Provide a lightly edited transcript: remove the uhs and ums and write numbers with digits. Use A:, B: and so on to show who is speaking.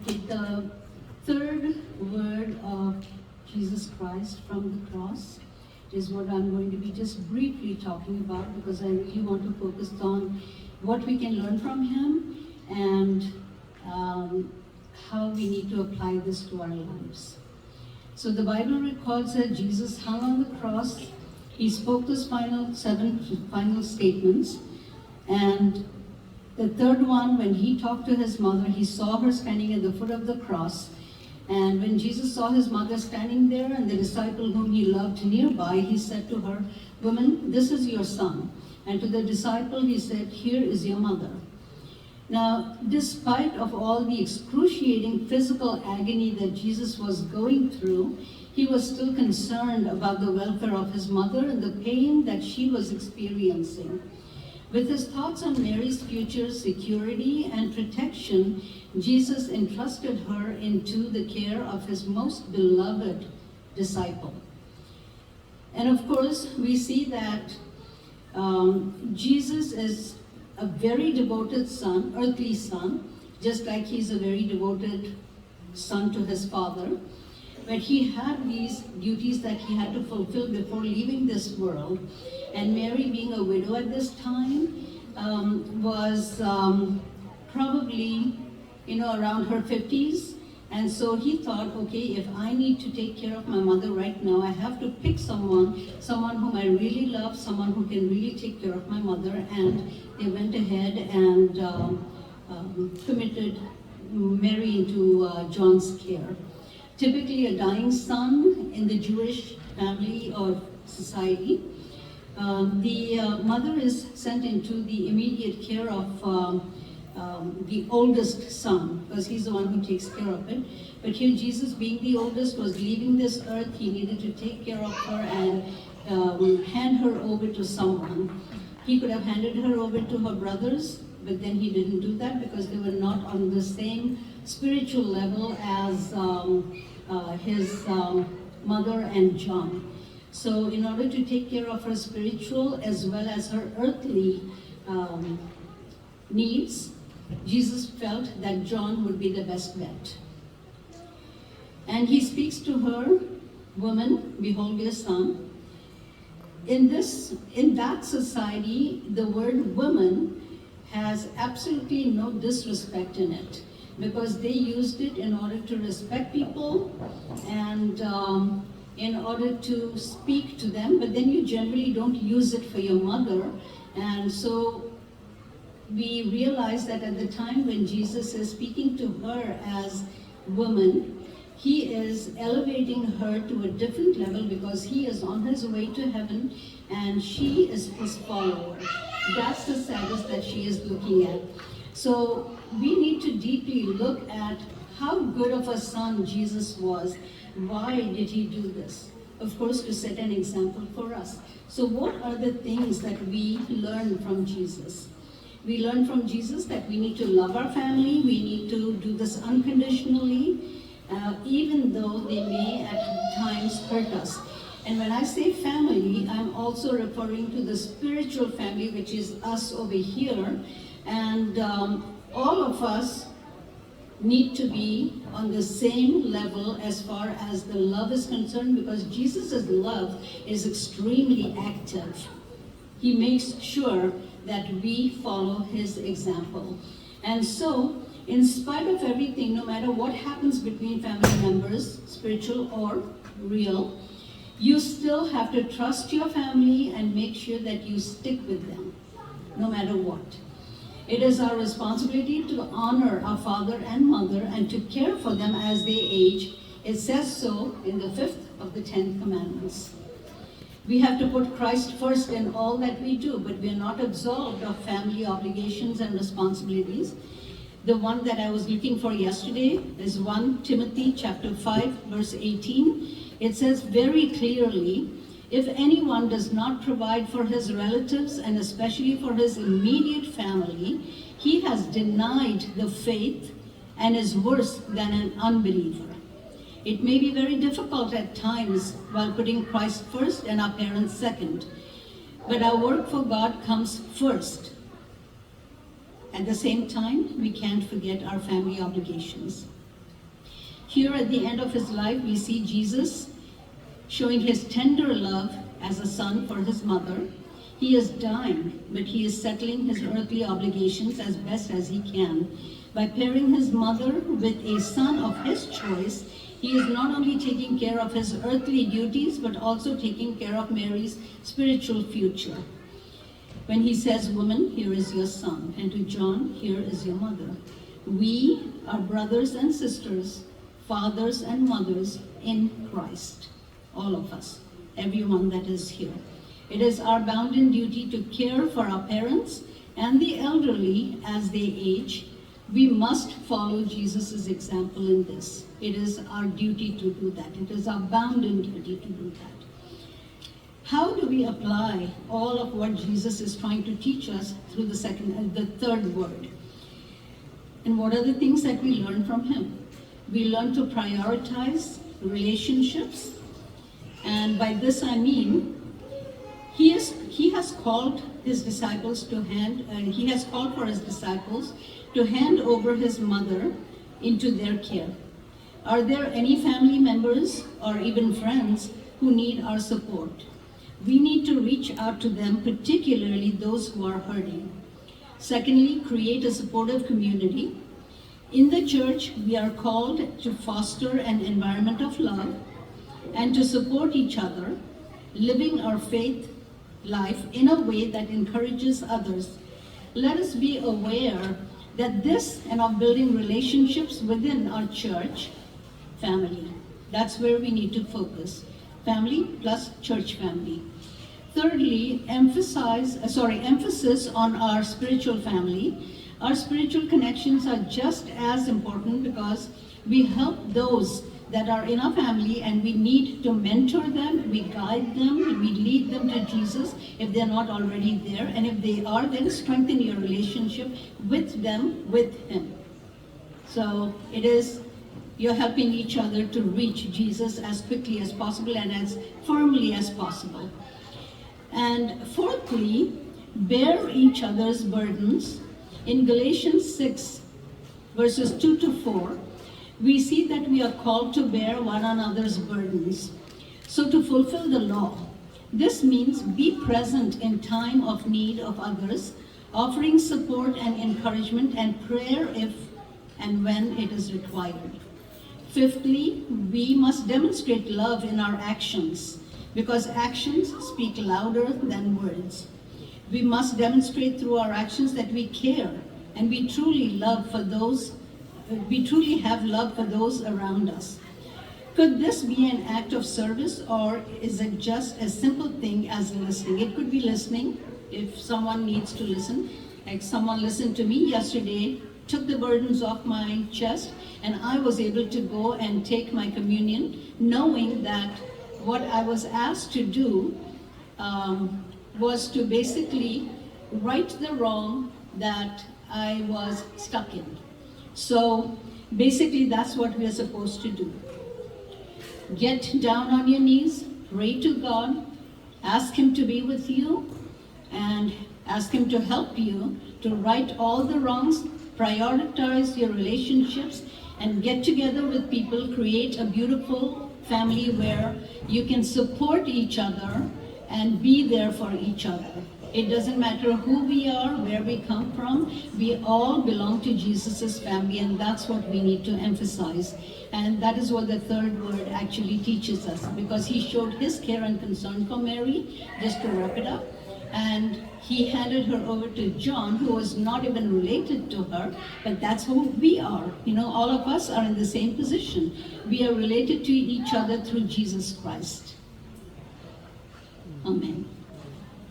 A: Take the third word of Jesus Christ from the cross is what I'm going to be just briefly talking about, because I really want to focus on what we can learn from him and how we need to apply this to our lives. So the Bible records that Jesus hung on the cross. He spoke those seven final statements, and the third one, when he talked to his mother, he saw her standing at the foot of the cross. And when Jesus saw his mother standing there and the disciple whom he loved nearby, he said to her, "Woman, this is your son." And to the disciple he said, "Here is your mother." Now, despite of all the excruciating physical agony that Jesus was going through, he was still concerned about the welfare of his mother and the pain that she was experiencing. With his thoughts on Mary's future security and protection, Jesus entrusted her into the care of his most beloved disciple. And of course, we see that Jesus is a very devoted son, earthly son, just like he's a very devoted son to his father. But he had these duties that he had to fulfill before leaving this world. And Mary, being a widow at this time, was probably, around her 50s. And so he thought, okay, if I need to take care of my mother right now, I have to pick someone whom I really love, someone who can really take care of my mother. And they went ahead and committed Mary into John's care. Typically a dying son in the Jewish family or society, the mother is sent into the immediate care of the oldest son, because he's the one who takes care of it. But here Jesus, being the oldest, was leaving this earth. He needed to take care of her and hand her over to someone. He could have handed her over to her brothers, but then he didn't do that because they were not on the same spiritual level as his mother and John. So in order to take care of her spiritual as well as her earthly needs, Jesus felt that John would be the best bet. And he speaks to her, "Woman, behold your son." In that society, the word woman has absolutely no disrespect in it, because they used it in order to respect people and in order to speak to them, but then you generally don't use it for your mother. And so we realize that at the time when Jesus is speaking to her as woman, he is elevating her to a different level, because he is on his way to heaven and she is his follower. That's the status that she is looking at. So we need to deeply look at how good of a son Jesus was. Why did he do this? Of course, to set an example for us. So what are the things that we learn from Jesus? We learn from Jesus that we need to love our family. We need to do this unconditionally, even though they may at times hurt us. And when I say family, I'm also referring to the spiritual family, which is us over here. And all of us need to be on the same level as far as the love is concerned, because Jesus' love is extremely active. He makes sure that we follow his example. And so, in spite of everything, no matter what happens between family members, spiritual or real, you still have to trust your family and make sure that you stick with them, no matter what. It is our responsibility to honor our father and mother and to care for them as they age. It says so in the 5th of the 10 commandments. We have to put Christ first in all that we do, but we are not absolved of family obligations and responsibilities. The one that I was looking for yesterday is 1 Timothy chapter 5, verse 18. It says very clearly, "If anyone does not provide for his relatives and especially for his immediate family, he has denied the faith and is worse than an unbeliever." It may be very difficult at times while putting Christ first and our parents second, but our work for God comes first. At the same time, we can't forget our family obligations. Here at the end of his life, we see Jesus showing his tender love as a son for his mother. He is dying, but he is settling his earthly obligations as best as he can. By pairing his mother with a son of his choice, he is not only taking care of his earthly duties, but also taking care of Mary's spiritual future. When he says, "Woman, here is your son," and to John, "Here is your mother." We are brothers and sisters, fathers and mothers in Christ. All of us, everyone that is here. It is our bounden duty to care for our parents and the elderly as they age. We must follow Jesus' example in this. It is our duty to do that. It is our bounden duty to do that. How do we apply all of what Jesus is trying to teach us through the third word? And what are the things that we learn from him? We learn to prioritize relationships. And by this I mean, he has called his disciples he has called for his disciples to hand over his mother into their care. Are there any family members or even friends who need our support? We need to reach out to them, particularly those who are hurting. Secondly, create a supportive community. In the church, we are called to foster an environment of love and to support each other, living our faith life in a way that encourages others. Let us be aware that this and of building relationships within our church family. That's where we need to focus. Family plus church family. Thirdly, emphasis on our spiritual family. Our spiritual connections are just as important because we help those that are in our family, and we need to mentor them, we guide them, we lead them to Jesus if they're not already there, and if they are, then strengthen your relationship with them, with him. So it is, you're helping each other to reach Jesus as quickly as possible and as firmly as possible. And fourthly, bear each other's burdens. In Galatians 6, verses 2 to 4, we see that we are called to bear one another's burdens. So to fulfill the law, this means be present in time of need of others, offering support and encouragement and prayer if and when it is required. Fifthly, we must demonstrate love in our actions, because actions speak louder than words. We must demonstrate through our actions that we care and we truly have love for those around us. Could this be an act of service, or is it just a simple thing as listening? It could be listening if someone needs to listen. Like someone listened to me yesterday, took the burdens off my chest, and I was able to go and take my communion, knowing that what I was asked to do was to basically right the wrong that I was stuck in. So basically that's what we are supposed to do. Get down on your knees, pray to God, ask him to be with you, and ask him to help you to right all the wrongs, prioritize your relationships, and get together with people, create a beautiful family where you can support each other and be there for each other. It doesn't matter who we are, where we come from, we all belong to Jesus' family, and that's what we need to emphasize. And that is what the third word actually teaches us, because he showed his care and concern for Mary, just to wrap it up, and he handed her over to John, who was not even related to her, but that's who we are. You know, all of us are in the same position. We are related to each other through Jesus Christ. Amen.